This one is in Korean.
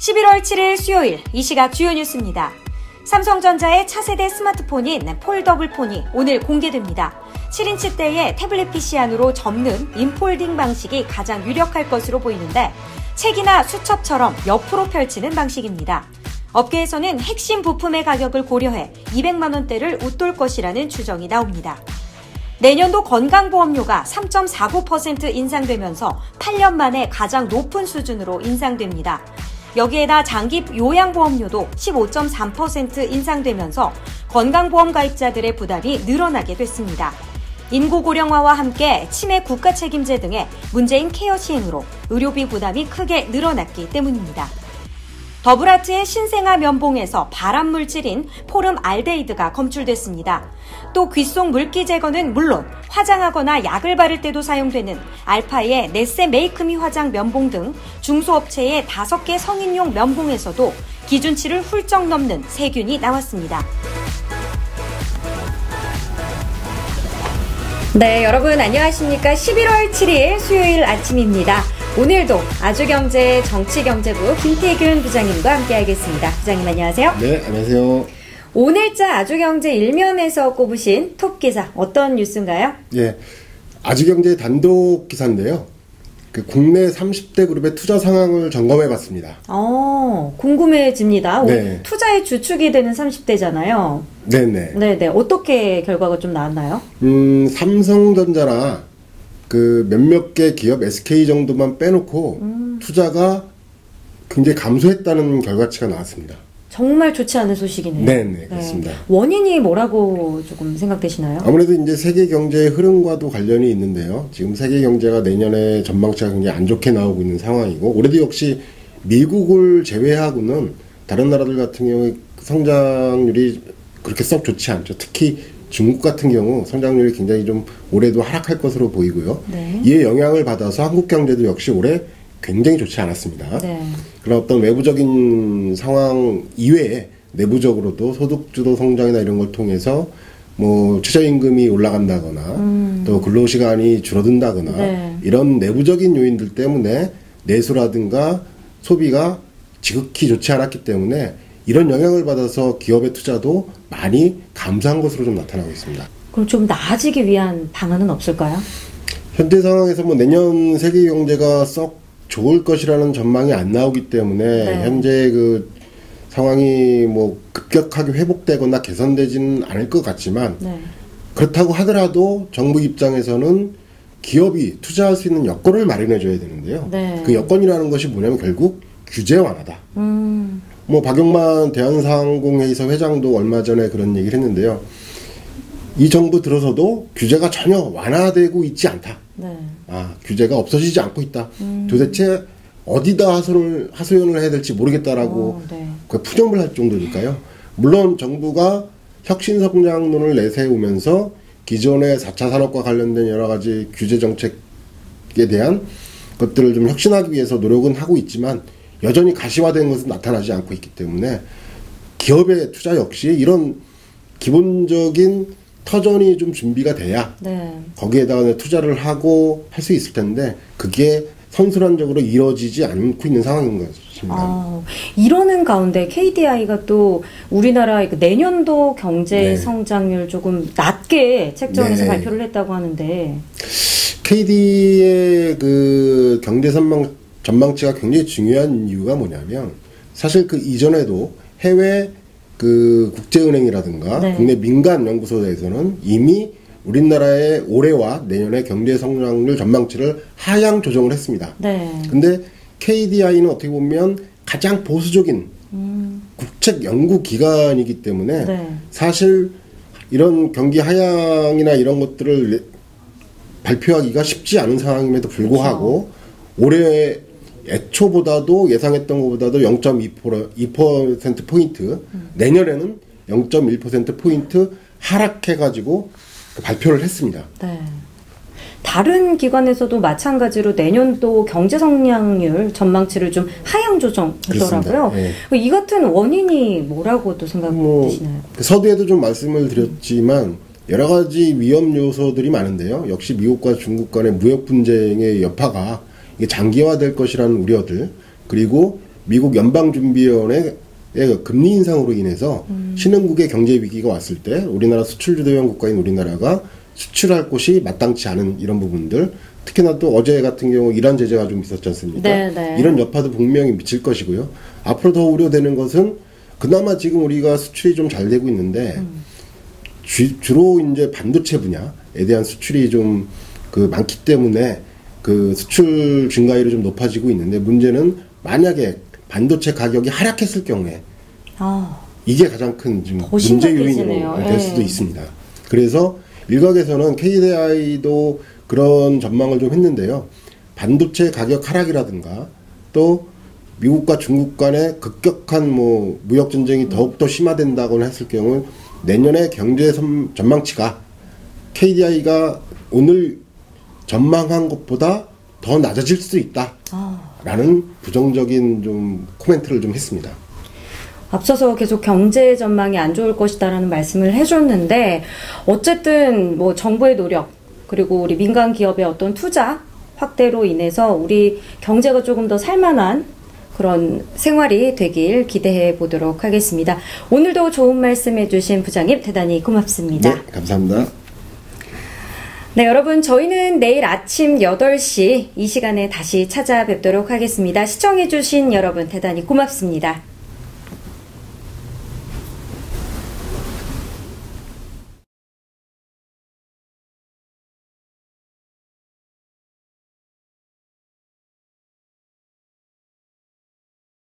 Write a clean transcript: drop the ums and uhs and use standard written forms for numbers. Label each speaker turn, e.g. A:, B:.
A: 11월 7일 수요일 이 시각 주요 뉴스입니다. 삼성전자의 차세대 스마트폰인 폴더블폰이 오늘 공개됩니다. 7인치대의 태블릿 PC 안으로 접는 인폴딩 방식이 가장 유력할 것으로 보이는데 책이나 수첩처럼 옆으로 펼치는 방식입니다. 업계에서는 핵심 부품의 가격을 고려해 200만 원대를 웃돌 것이라는 추정이 나옵니다. 내년도 건강보험료가 3.49% 인상되면서 8년 만에 가장 높은 수준으로 인상됩니다. 여기에다 장기 요양보험료도 15.3% 인상되면서 건강보험 가입자들의 부담이 늘어나게 됐습니다. 인구 고령화와 함께 치매 국가 책임제 등의 문재인 케어 시행으로 의료비 부담이 크게 늘어났기 때문입니다. 더블아트의 신생아 면봉에서 발암물질인 포름알데히드가 검출됐습니다. 또 귀 속 물기 제거는 물론 화장하거나 약을 바를 때도 사용되는 알파의 네세 메이크미 화장 면봉 등 중소업체의 5개 성인용 면봉에서도 기준치를 훌쩍 넘는 세균이 나왔습니다. 네, 여러분 안녕하십니까? 11월 7일 수요일 아침입니다. 오늘도 아주경제 정치경제부 김태균 부장님과 함께하겠습니다. 부장님 안녕하세요.
B: 네, 안녕하세요.
A: 오늘자 아주경제 일면에서 꼽으신 톱기사 어떤 뉴스인가요?
B: 예, 아주경제 단독 기사인데요. 그 국내 30대 그룹의 투자 상황을 점검해봤습니다.
A: 궁금해집니다.
B: 네.
A: 투자의 주축이 되는 30대잖아요.
B: 네네.
A: 어떻게 결과가 좀 나왔나요?
B: 삼성전자나 그 몇몇 개 기업 SK 정도만 빼놓고 투자가 굉장히 감소했다는 결과치가 나왔습니다.
A: 정말 좋지 않은 소식이네요.
B: 네네, 그렇습니다.
A: 원인이 뭐라고 조금 생각되시나요?
B: 아무래도 이제 세계 경제의 흐름과도 관련이 있는데요. 지금 세계 경제가 내년에 전망치가 굉장히 안 좋게 나오고 있는 상황이고, 올해도 역시 미국을 제외하고는 다른 나라들 같은 경우에 성장률이 그렇게 썩 좋지 않죠. 특히 중국 같은 경우 성장률이 굉장히 좀 올해도 하락할 것으로 보이고요.
A: 네.
B: 이에 영향을 받아서 한국 경제도 역시 올해 굉장히 좋지 않았습니다.
A: 네.
B: 그런 어떤 외부적인 상황 이외에 내부적으로도 소득주도 성장이나 이런 걸 통해서 뭐 최저임금이 올라간다거나 또 근로시간이 줄어든다거나
A: 네.
B: 이런 내부적인 요인들 때문에 내수라든가 소비가 지극히 좋지 않았기 때문에 이런 영향을 받아서 기업의 투자도 많이 감소한 것으로 좀 나타나고 있습니다.
A: 그럼 좀 나아지기 위한 방안은 없을까요?
B: 현재 상황에서 뭐 내년 세계 경제가 썩 좋을 것이라는 전망이 안 나오기 때문에
A: 네.
B: 현재 그 상황이 뭐 급격하게 회복되거나 개선되지는 않을 것 같지만
A: 네.
B: 그렇다고 하더라도 정부 입장에서는 기업이 투자할 수 있는 여건을 마련해 줘야 되는데요.
A: 네.
B: 그 여건이라는 것이 뭐냐면 결국 규제 완화다. 뭐 박용만 대한상공회의소 회장도 얼마 전에 그런 얘기를 했는데요. 이 정부 들어서도 규제가 전혀 완화되고 있지 않다.
A: 네.
B: 규제가 없어지지 않고 있다. 도대체 어디다 하소연을 해야 될지 모르겠다라고
A: 네.
B: 푸념을 할 정도니까요. 물론 정부가 혁신성장론을 내세우면서 기존의 4차 산업과 관련된 여러 가지 규제 정책에 대한 것들을 좀 혁신하기 위해서 노력은 하고 있지만 여전히 가시화된 것은 나타나지 않고 있기 때문에 기업의 투자 역시 이런 기본적인 터전이 좀 준비가 돼야
A: 네.
B: 거기에다가 투자를 하고 할 수 있을 텐데 그게 선순환적으로 이루어지지 않고 있는 상황인 것입니다.
A: 이러는 가운데 KDI가 또 우리나라 내년도 경제
B: 네.
A: 성장률 조금 낮게 책정해서
B: 네.
A: 발표를 했다고 하는데
B: KD의 그 경제 전망치가 굉장히 중요한 이유가 뭐냐면 사실 그 이전에도 해외 그 국제은행이라든가
A: 네.
B: 국내 민간 연구소에서는 이미 우리나라의 올해와 내년의 경제 성장률 전망치를 하향 조정을 했습니다.
A: 네.
B: 근데 KDI는 어떻게 보면 가장 보수적인 국책 연구 기관이기 때문에
A: 네.
B: 사실 이런 경기 하향이나 이런 것들을 발표하기가 쉽지 않은 상황임에도 불구하고 올해 애초보다도 예상했던 것보다도 0.2%포인트 내년에는 0.1%포인트 하락해가지고 발표를 했습니다.
A: 네. 다른 기관에서도 마찬가지로 내년도 경제 성장률 전망치를 좀 하향 조정하더라고요.
B: 네.
A: 이 같은 원인이 뭐라고 또 생각되시나요?
B: 서두에도 좀 말씀을 드렸지만 여러 가지 위험 요소들이 많은데요. 역시 미국과 중국 간의 무역 분쟁의 여파가 이게 장기화될 것이라는 우려들, 그리고 미국 연방준비위원회의 금리 인상으로 인해서 신흥국의 경제 위기가 왔을 때 우리나라 수출 주도형 국가인 우리나라가 수출할 곳이 마땅치 않은 이런 부분들, 특히나 또 어제 같은 경우 이란 제재가 좀 있었지 않습니까?
A: 네네.
B: 이런 여파도 분명히 미칠 것이고요. 앞으로 더 우려되는 것은 그나마 지금 우리가 수출이 좀 잘 되고 있는데 주로 이제 반도체 분야에 대한 수출이 좀 많기 때문에 그 수출 증가율이 좀 높아지고 있는데, 문제는 만약에 반도체 가격이 하락했을 경우에 이게 가장 큰 지금 문제 요인으로 될 수도 있습니다. 그래서 일각에서는 KDI도 그런 전망을 좀 했는데요. 반도체 가격 하락이라든가 또 미국과 중국 간의 급격한 무역 전쟁이 더욱더 심화된다거나 했을 경우 내년의 경제 전망치가 KDI가 오늘 전망한 것보다 더 낮아질 수도 있다라는 부정적인 좀 코멘트를 좀 했습니다.
A: 앞서서 계속 경제 전망이 안 좋을 것이다라는 말씀을 해줬는데, 어쨌든 정부의 노력 그리고 우리 민간 기업의 어떤 투자 확대로 인해서 우리 경제가 조금 더 살만한 그런 생활이 되길 기대해 보도록 하겠습니다. 오늘도 좋은 말씀 해주신 부장님 대단히 고맙습니다.
B: 네, 감사합니다.
A: 네, 여러분, 저희는 내일 아침 8시 이 시간에 다시 찾아뵙도록 하겠습니다. 시청해주신 여러분 대단히 고맙습니다.